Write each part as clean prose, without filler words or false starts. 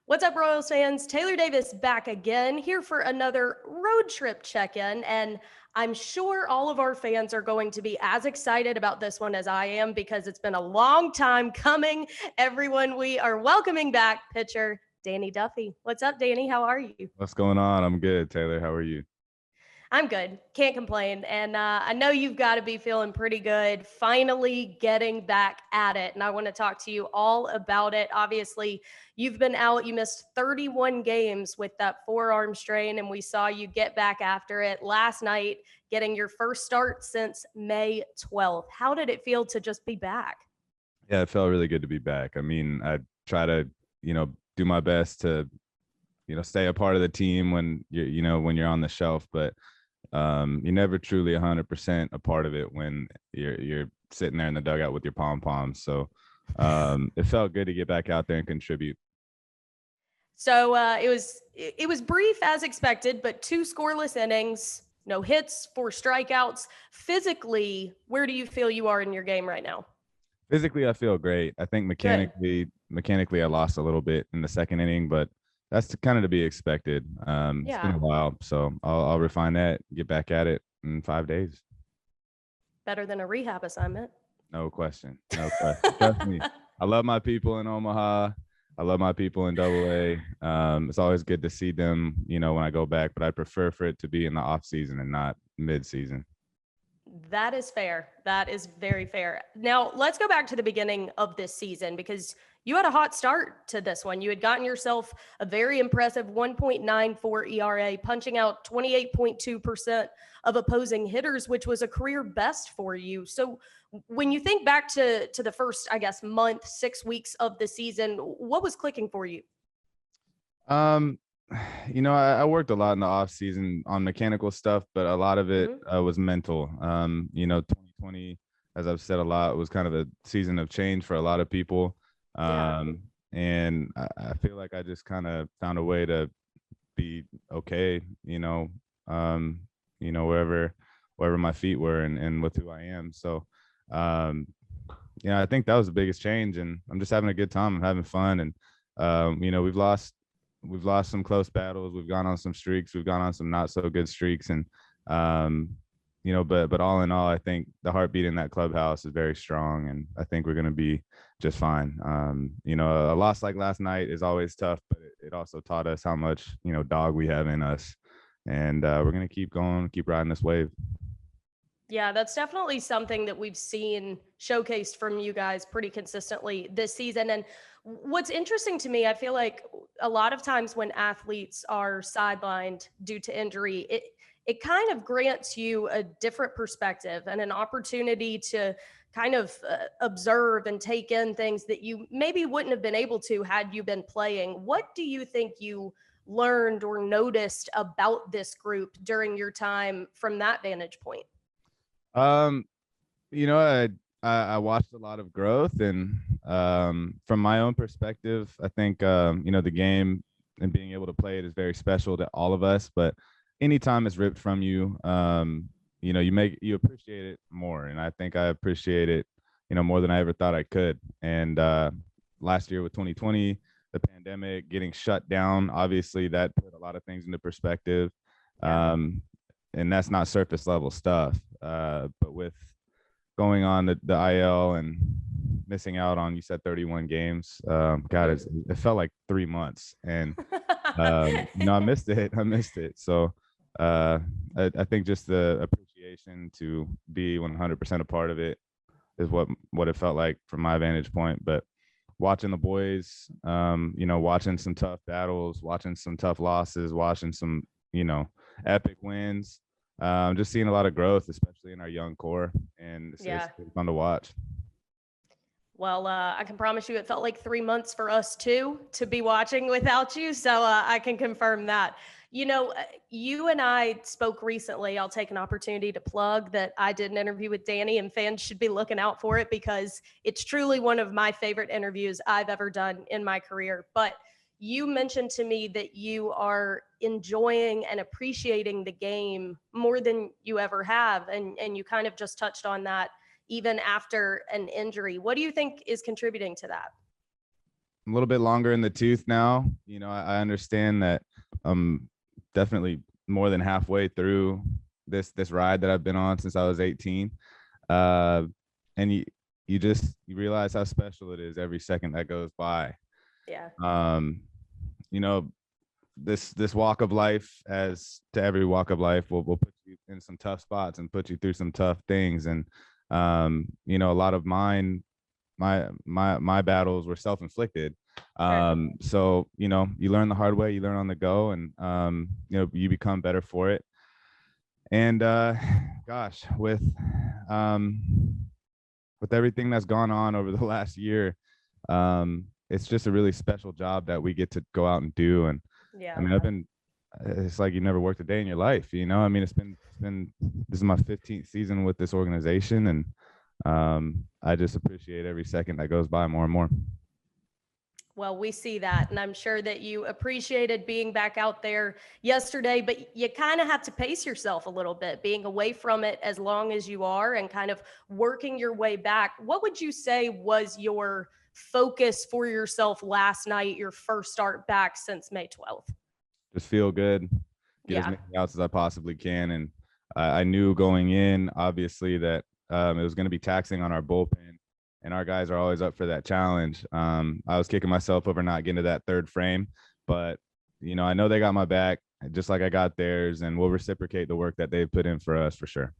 What's up, Royals fans? Taylor Davis back again, here for another road trip check-in. And I'm sure all of our fans are going to be as excited about this one as I am because it's been a long time coming. Everyone, we are welcoming back pitcher Danny Duffy. What's up, Danny? How are you? What's going on? I'm good, Taylor. How are you? I'm good. Can't complain. And I know you've got to be feeling pretty good, finally getting back at it. And I want to talk to you all about it. Obviously, you've been out. You missed 31 games with that forearm strain, and we saw you get back after it last night, getting your first start since May 12th. How did it feel to just be back? Yeah, it felt really good to be back. I mean, I try to, do my best to, stay a part of the team when when you're on the shelf, but you're never truly 100% a part of it when you're sitting there in the dugout with your pom poms. So it felt good to get back out there and contribute. So it was brief as expected, but two scoreless innings, no hits, four strikeouts. Physically, where do you feel you are in your game right now? Physically, I feel great. I think Good. mechanically, I lost a little bit in the second inning, but that's kind of to be expected. It's been Yeah. a while, so I'll refine that, get back at it in 5 days. Better than a rehab assignment. No question. No question. Trust me. I love my people in Omaha. I love my people in Double A. It's always good to see them, when I go back, but I prefer for it to be in the off season and not mid season. That is fair. That is very fair. Now, let's go back to the beginning of this season because you had a hot start to this one. You had gotten yourself a very impressive 1.94 ERA, punching out 28.2% of opposing hitters, which was a career best for you. So, when you think back to the first, I guess, month, 6 weeks of the season, what was clicking for you? Um, I worked a lot in the off season on mechanical stuff, but a lot of it Hmm. was mental. 2020, as I've said a lot, was kind of a season of change for a lot of people. Yeah. And I feel like I just kind of found a way to be okay, um, wherever my feet were and with who I am. So, um, I think that was the biggest change, and I'm just having a good time. I'm having fun, and we've lost some close battles. We've gone on some streaks. We've gone on some not so good streaks, and um, but all in all, I think the heartbeat in that clubhouse is very strong, and I think we're going to be just fine. A loss like last night is always tough, but it also taught us how much dog we have in us, and we're going to keep going, keep riding this wave. Yeah, that's definitely something that we've seen showcased from you guys pretty consistently this season. And what's interesting to me, I feel like a lot of times when athletes are sidelined due to injury, it kind of grants you a different perspective and an opportunity to kind of observe and take in things that you maybe wouldn't have been able to had you been playing. What do you think you learned or noticed about this group during your time from that vantage point? Um, I watched a lot of growth, and from my own perspective, I think the game and being able to play it is very special to all of us. But anytime it's ripped from you, you appreciate it more, and I think I appreciate it, more than I ever thought I could. And last year with 2020, the pandemic, getting shut down, obviously that put a lot of things into perspective. Yeah. Um, and that's not surface level stuff. But with going on the IL and missing out on, you said 31 games. God, it felt like 3 months, and I missed it. I missed it. So I think just the appreciation to be 100% a part of it is what it felt like from my vantage point. But watching the boys, watching some tough battles, watching some tough losses, watching some, epic wins. Just seeing a lot of growth, especially in our young core, and it's Yeah. really fun to watch. Well, I can promise you it felt like 3 months for us too to be watching without you. So I can confirm that. You and I spoke recently. I'll take an opportunity to plug that I did an interview with Danny, and fans should be looking out for it because it's truly one of my favorite interviews I've ever done in my career. But you mentioned to me that you are enjoying and appreciating the game more than you ever have. And you kind of just touched on that even after an injury. What do you think is contributing to that? I'm a little bit longer in the tooth now. You know, I understand that I'm definitely more than halfway through this ride that I've been on since I was 18. Uh, and you realize how special it is every second that goes by. Yeah. Um, you know, this walk of life, as to every walk of life, will put you in some tough spots and put you through some tough things. And you know, a lot of my battles were self-inflicted. Sure. So you know, you learn the hard way, you learn on the go, and you know, you become better for it. And gosh, um with everything that's gone on over the last year, it's just a really special job that we get to go out and do. And I Yeah. mean, it's like you've never worked a day in your life, you know. I mean, this is my 15th season with this organization, and I just appreciate every second that goes by more and more. Well, we see that, and I'm sure that you appreciated being back out there yesterday, but you kind of have to pace yourself a little bit, being away from it as long as you are and kind of working your way back. What would you say was your focus for yourself last night, your first start back since May 12th? Just feel good, get as Yeah. many outs as I possibly can. And I knew going in, obviously, that it was going to be taxing on our bullpen, and our guys are always up for that challenge. I was kicking myself over not getting to that third frame, but you know, I know they got my back just like I got theirs, and we'll reciprocate the work that they've put in for us for sure.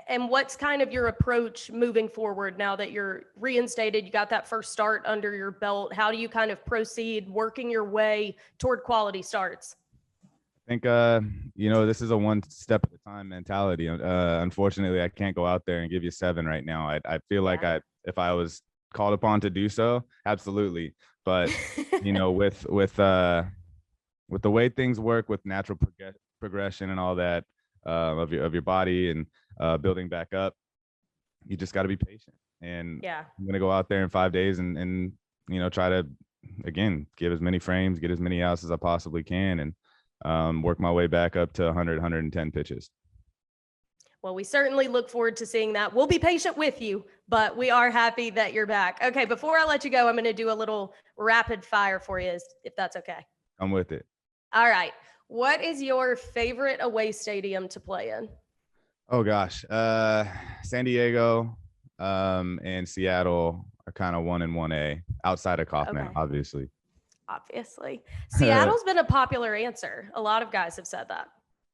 And what's kind of your approach moving forward now that you're reinstated? You got that first start under your belt. How do you kind of proceed working your way toward quality starts? I think you know, this is a one step at a time mentality. Unfortunately, I can't go out there and give you 7 right now. I feel like Yeah. if I was called upon to do so, absolutely. But you know, with the way things work, with natural progression and all that, of your body, and building back up, you just got to be patient. And Yeah. I'm gonna go out there in 5 days and you know, try to again give as many frames, get as many outs as I possibly can, and work my way back up to 100, 110 pitches. Well, we certainly look forward to seeing that. We'll be patient with you, but we are happy that you're back. Okay, before I let you go, I'm going to do a little rapid fire for you, if that's okay. I'm with it. All right. What is your favorite away stadium to play in? Oh gosh, San Diego, and Seattle are kind of 1 and 1A outside of Kaufman, Okay. obviously. Obviously. It's Seattle's been a popular answer. A lot of guys have said that.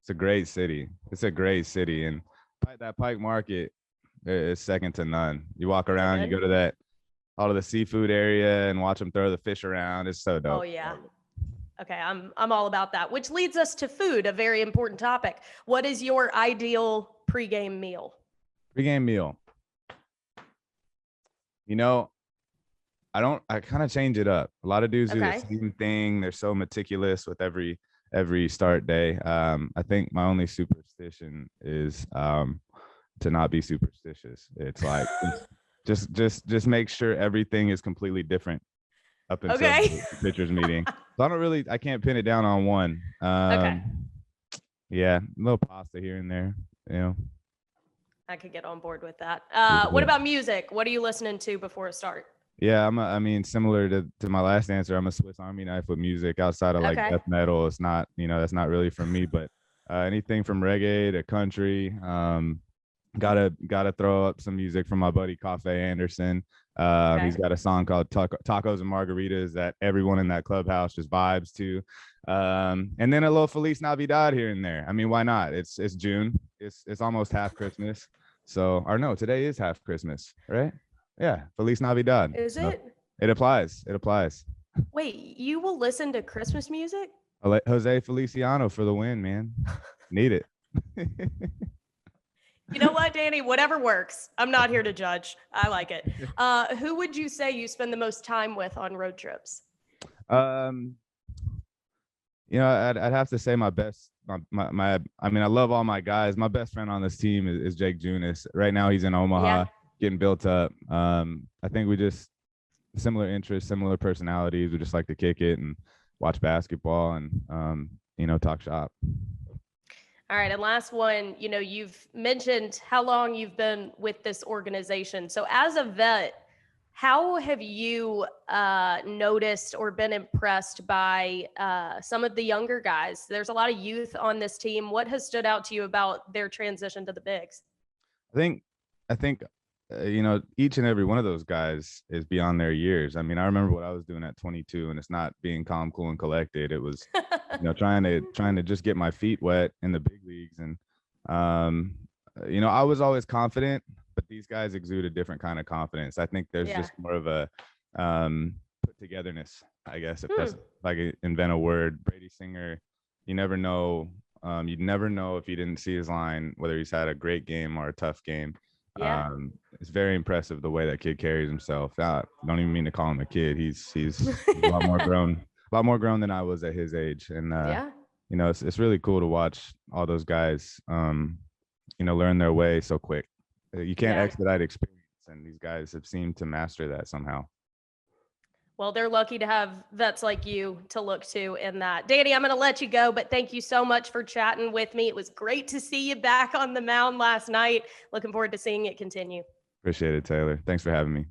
a great city. It's a great city, and that Pike Market is second to none. You walk Is it around, you good? go to that all of the seafood area and watch them throw the fish around. It's so Oh dope. yeah. Okay, I'm all about that. Which leads us to food, a very important topic. What is your ideal pregame meal? Pre-game meal. You know, I kind of change it up. A lot of dudes do the Okay. same thing. They're so meticulous with every start day. I think my only superstition is to not be superstitious. It's like just make sure everything is completely different up until Okay. the pitchers meeting. So I can't pin it down on one. Okay. Yeah, a little pasta here and there, you know. I could get on board with that. What Yeah. about music? What are you listening to before a start? Yeah, I mean, similar to my last answer, I'm a Swiss Army knife with music. Outside of like Okay. death metal, it's not, you know, that's not really for me. But anything from reggae to country, gotta throw up some music from my buddy Cafe Anderson. He's Okay. got a song called Tacos and Margaritas that everyone in that clubhouse just vibes to. And then a little Feliz Navidad here and there. I mean, why not? It's June. It's almost half Christmas. So, or no, today is half Christmas, right? Yeah, Feliz Navidad. Is So it? it applies. It applies. Wait, you will listen to Christmas music? Jose Feliciano for the win, man. Need it. You know what, Danny? Whatever works. I'm not here to judge. I like it. Who would you say you spend the most time with on road trips? um, you know, I'd have to say my best. My I mean, I love all my guys. My best friend on this team is Jake Junis. Right now, he's in Omaha, Yeah. getting built up. I think we just similar interests, similar personalities. We just like to kick it and watch basketball and you know, talk shop. All right. And last one, you've mentioned how long you've been with this organization. So as a vet, How have you noticed or been impressed by some of the younger guys? There's a lot of youth on this team. What has stood out to you about their transition to the bigs? I think I think you know, each and every one of those guys is beyond their years. I mean, I remember what I was doing at 22, and it's not being calm, cool, and collected. It was, you know, trying to just get my feet wet in the big leagues. And um, you know, I was always confident, but these guys exude a different kind of confidence. I think there's Yeah. just more of a put togetherness, I guess, if that's Hmm. if I could invent a word. Brady Singer, you never know. You'd never know if you didn't see his line, whether he's had a great game or a tough game. Yeah. It's very impressive the way that kid carries himself. I don't even mean to call him a kid. He's a lot more grown than I was at his age. And Yeah. you know, it's really cool to watch all those guys, you know, learn their way so quick. You can't Yeah. expedite experience, and these guys have seemed to master that somehow. Well, they're lucky to have vets like you to look to in that. Danny, I'm going to let you go, but thank you so much for chatting with me. It was great to see you back on the mound last night. Looking forward to seeing it continue. Appreciate it, Taylor. Thanks for having me.